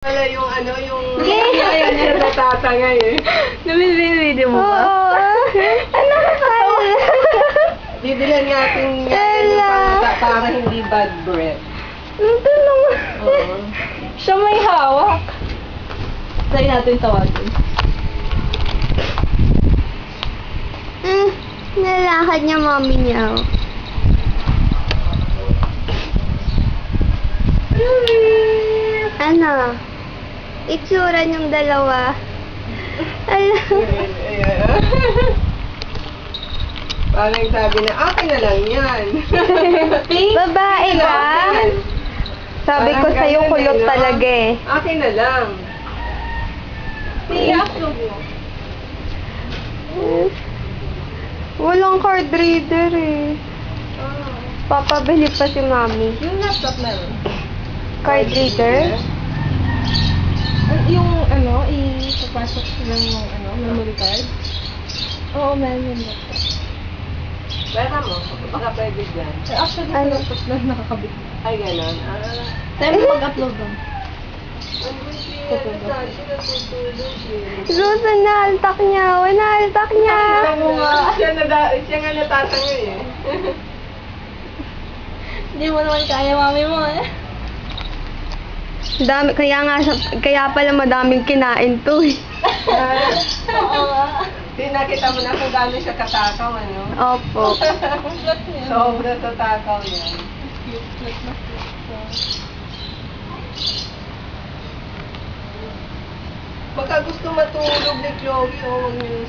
Wala yung ano, yung... Okay. Yung natatangay eh. Nabibili mo ba? Oo. Ano ka pala? Bibilan natin para hindi bad breath. Ito naman. Oo. Siya may hawak. Try natin tawagin. Nalakad niya mami niya. Ano? Itsura niyong dalawa. Alam. Parang sabi na, akin na lang yan. Babae ka? Sabi ko Parang sa'yo ganun kulot no? talaga eh. Akin na lang. Upload mo. Walang card reader eh. Papabili pa si mami. Yung laptop meron. Card reader? Yung ano, ipapasok lang yung ano, memory card. Oo, meron yung laptop. Bata mo, baka pwede dyan. Actually, Ano? sa laptop lang nakakabit. Ay, gano'n. Tayo mo mag-upload lang. Susan, nahaltak niya. Nahaltak niya. Siya nga natatangay eh. Hindi mo naman kaya mami mo eh. Dami, kaya pala madaming kinain to eh. Oo nga. Nakita mo na kung gaano siya katakaw, ano? Opo. Ang cute niya. Sobra tatakaw yan. Cute na cute. Pagka gusto matulog ni Chloe, huwag niyo